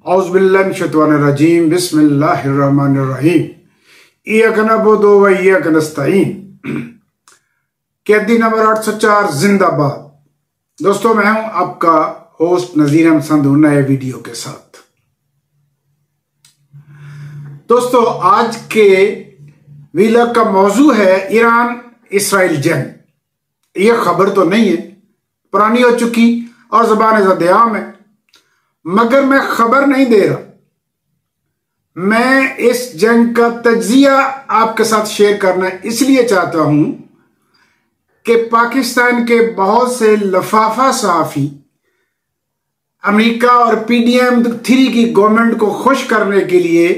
औज़ुबिल्लाहिमिनश्शैतानिर्रजीम बिस्मिल्लाहिर्रहमानिर्रहीम इय्याका नअबुदु व इय्याका नस्तईन। कैदी नंबर 804 जिंदाबाद। दोस्तों, मैं हूं आपका होस्ट नज़ीर अहमद संधू नए वीडियो के साथ। दोस्तों, आज के वीलॉग का मौजू है ईरान इसराइल जंग। यह खबर तो नहीं है, पुरानी हो चुकी और ज़बान ज़द-ए-आम है, मगर मैं खबर नहीं दे रहा। मैं इस जंग का तज्जिया आपके साथ शेयर करना इसलिए चाहता हूं कि पाकिस्तान के बहुत से लफाफा सहाफ़ी अमेरिका और PDM-3 की गवर्नमेंट को खुश करने के लिए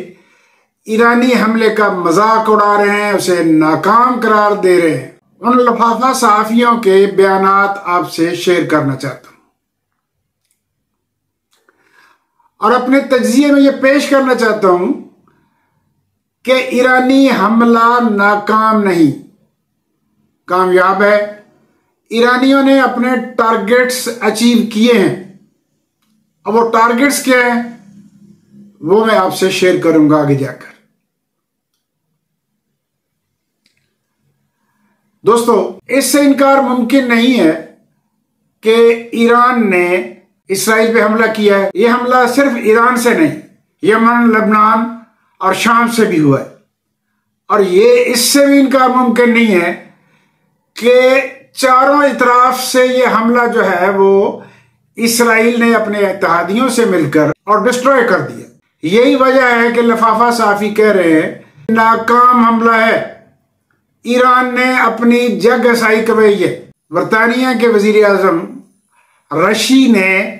ईरानी हमले का मजाक उड़ा रहे हैं, उसे नाकाम करार दे रहे हैं। उन लफाफा सहाफ़ियों के बयानात आपसे शेयर करना चाहता हूं और अपने तज्जिए में यह पेश करना चाहता हूं कि ईरानी हमला नाकाम नहीं, कामयाब है। ईरानियों ने अपने टारगेट्स अचीव किए हैं। अब वो टारगेट्स क्या हैं वो मैं आपसे शेयर करूंगा आगे जाकर। दोस्तों, इससे इनकार मुमकिन नहीं है कि ईरान ने इसराइल पे हमला किया है। यह हमला सिर्फ ईरान से नहीं, यमन, लेबनान और शाम से भी हुआ है। और ये इससे भी इनकार मुमकिन नहीं है कि चारों इतराफ से ये हमला जो है वो इसराइल ने अपने इत्तेहादियों से मिलकर और डिस्ट्रॉय कर दिया। यही वजह है कि लफाफा साफी कह रहे हैं नाकाम हमला है। ईरान ने अपनी जगहसाई करवाई है। बरतानिया के वजीर आजम रशी ने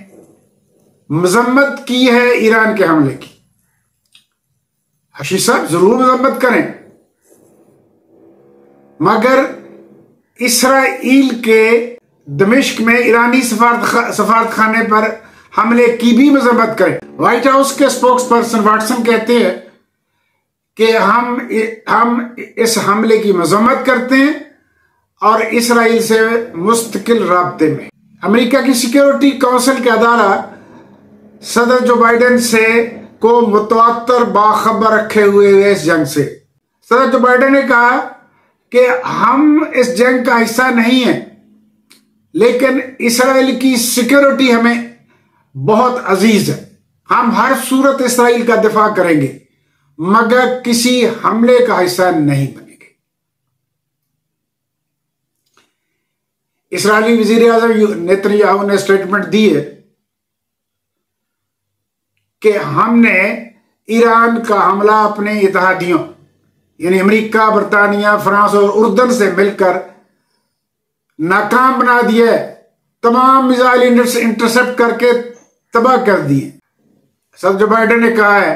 मजम्मत की है ईरान के हमले की। हशीद साहब जरूर मजम्मत करें, मगर इसराइल के दमिश्क में ईरानी सफारत खाने पर हमले की भी मजम्मत करें। व्हाइट हाउस के स्पोक्स पर्सन वाटसन कहते हैं कि हम इस हमले की मजम्मत करते हैं और इसराइल से मुस्तकिल राब्ते में। अमेरिका की सिक्योरिटी काउंसिल का अदारा सदर जो बाइडेन से को मुतवातर बाखबर रखे हुए है इस जंग से। सदर जो बाइडेन ने कहा कि हम इस जंग का हिस्सा नहीं है, लेकिन इसराइल की सिक्योरिटी हमें बहुत अजीज है। हम हर सूरत इसराइल का दिफा करेंगे, मगर किसी हमले का हिस्सा नहीं बनेंगे। इस्राएली वजीर आजम नेतन्याहू ने स्टेटमेंट दी है कि हमने ईरान का हमला अपने इत्तेहादियों यानी अमेरिका, बरतानिया, फ्रांस और उर्दन से मिलकर नाकाम बना दिया है। तमाम मिसाइल इंटरसेप्ट करके तबाह कर दिए। सदर जो बाइडेन ने कहा है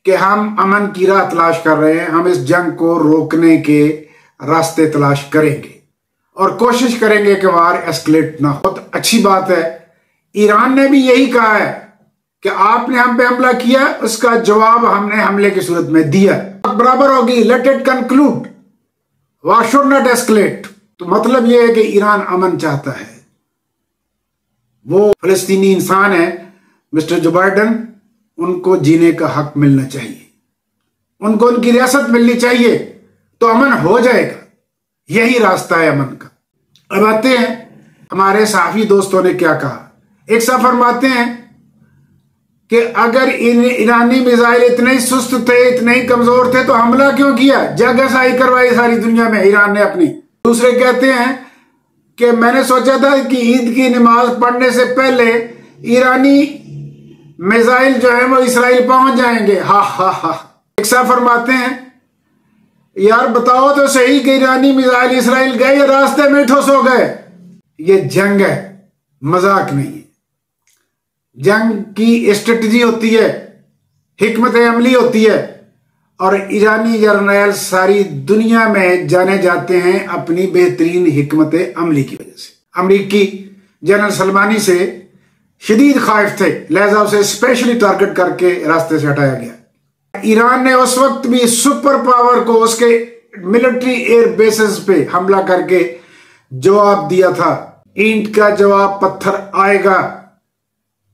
कि हम अमन की राह तलाश कर रहे हैं, हम इस जंग को रोकने के रास्ते तलाश करेंगे और कोशिश करेंगे कि वार एस्केलेट ना हो। बहुत अच्छी बात है। ईरान ने भी यही कहा है कि आपने हम पे हमला किया, उसका जवाब हमने हमले की सूरत में दिया। बराबर होगी, let it conclude, war should not escalate. तो मतलब यह है कि ईरान अमन चाहता है। वो फलस्तीनी इंसान है मिस्टर जो बाइडेन, उनको जीने का हक मिलना चाहिए, उनको उनकी रियासत मिलनी चाहिए, तो अमन हो जाएगा। यही रास्ता है अमन का। अब आते हैं हमारे साफी दोस्तों ने क्या कहा। एक साहब फरमाते हैं कि अगर ईरानी मिसाइल इतने ही सुस्त थे, इतने ही कमजोर थे, तो हमला क्यों किया? जगहसाई करवाई सारी दुनिया में ईरान ने अपनी। दूसरे कहते हैं कि मैंने सोचा था कि ईद की नमाज पढ़ने से पहले ईरानी मिसाइल जो है वो इसराइल पहुंच जाएंगे। हा हा हा। एक साहब फरमाते हैं यार बताओ तो सही कि ईरानी मिसाइल इसराइल गए या रास्ते में ठुस हो गए? ये जंग है, मजाक नहीं है। जंग की स्ट्रेटजी होती है, हिकमत अमली होती है, और ईरानी जर्नैल सारी दुनिया में जाने जाते हैं अपनी बेहतरीन हिकमत अमली की वजह से। अमरीकी जनरल सलमानी से शदीद खाइफ थे, लिहाजा उसे स्पेशली टारगेट करके रास्ते से हटाया गया। ईरान ने उस वक्त भी सुपर पावर को उसके मिलिट्री एयर बेसेस पे हमला करके जवाब दिया था। ईंट का जवाब पत्थर आएगा।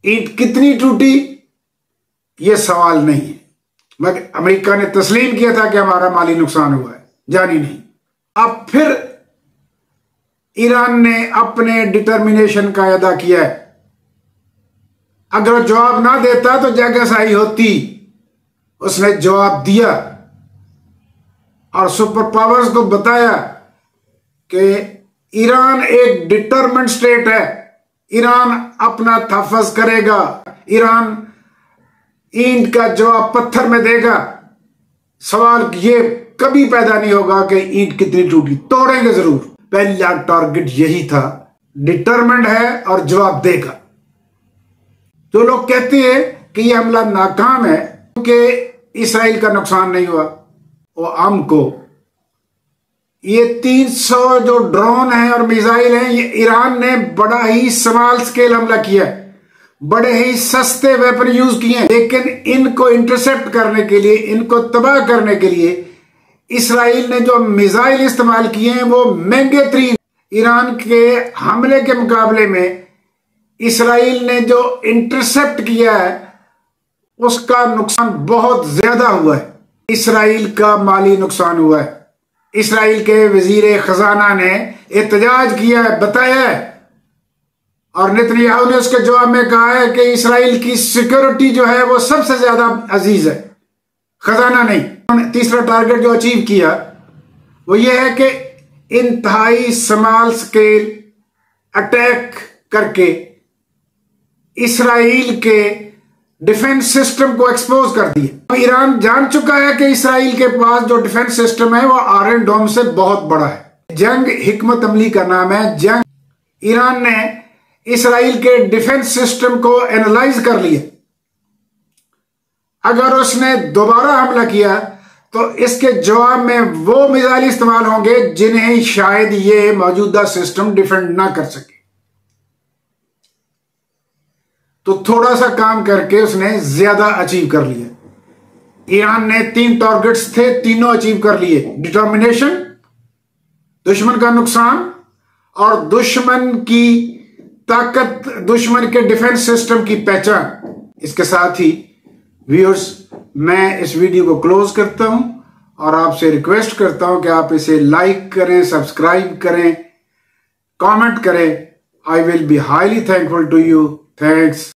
ईंट कितनी टूटी ये सवाल नहीं है, मगर अमेरिका ने तस्लीम किया था कि हमारा माली नुकसान हुआ है, जानी नहीं। अब फिर ईरान ने अपने डिटर्मिनेशन का अदा किया है। अगर जवाब ना देता तो जगह सही होती। उसने जवाब दिया और सुपर पावर्स को बताया कि ईरान एक डिटरमेंट स्टेट है, ईरान अपना तहफ़्फ़ुज़ करेगा, ईरान ईंट का जवाब पत्थर में देगा। सवाल ये कभी पैदा नहीं होगा कि ईंट कितनी टूटी, तोड़ेंगे जरूर। पहला टारगेट यही था, डिटरमेंट है और जवाब देगा। जो लोग कहते हैं कि यह हमला नाकाम है क्योंकि इसराइल का नुकसान नहीं हुआ, वो हमको ये 300 जो ड्रोन हैं और मिसाइल हैं, ये ईरान ने बड़ा ही स्मॉल स्केल हमला किया है, बड़े ही सस्ते वेपन यूज किए हैं। लेकिन इनको इंटरसेप्ट करने के लिए, इनको तबाह करने के लिए इसराइल ने जो मिसाइल इस्तेमाल किए हैं वो महंगे तरीन। ईरान के हमले के मुकाबले में इसराइल ने जो इंटरसेप्ट किया है उसका नुकसान बहुत ज्यादा हुआ है। इसराइल का माली नुकसान हुआ है। इसराइल के वजीर खजाना ने एहतजाज किया है, बताया है, और नेतन्याहू ने उसके जवाब में कहा है कि इसराइल की सिक्योरिटी जो है वो सबसे ज्यादा अजीज है, खजाना नहीं। उन्होंने तीसरा टारगेट जो अचीव किया वो ये है कि इंतहाई स्मॉल स्केल अटैक करके इसराइल के डिफेंस सिस्टम को एक्सपोज कर दिया। ईरान जान चुका है कि इसराइल के पास जो डिफेंस सिस्टम है वो आयरन डोम से बहुत बड़ा है। जंग हिकमत अमली का नाम है, जंग। ईरान ने इसराइल के डिफेंस सिस्टम को एनालाइज कर लिया। अगर उसने दोबारा हमला किया तो इसके जवाब में वो मिसाइल इस्तेमाल होंगे जिन्हें शायद ये मौजूदा सिस्टम डिफेंड ना कर सके। तो थोड़ा सा काम करके उसने ज्यादा अचीव कर लिया। ईरान ने 3 टारगेट्स थे, तीनों अचीव कर लिए। डिटर्मिनेशन, दुश्मन का नुकसान और दुश्मन की ताकत, दुश्मन के डिफेंस सिस्टम की पहचान। इसके साथ ही व्यूअर्स, मैं इस वीडियो को क्लोज करता हूं और आपसे रिक्वेस्ट करता हूं कि आप इसे लाइक करें, सब्सक्राइब करें, कमेंट करें। I will be highly thankful to you. Thanks.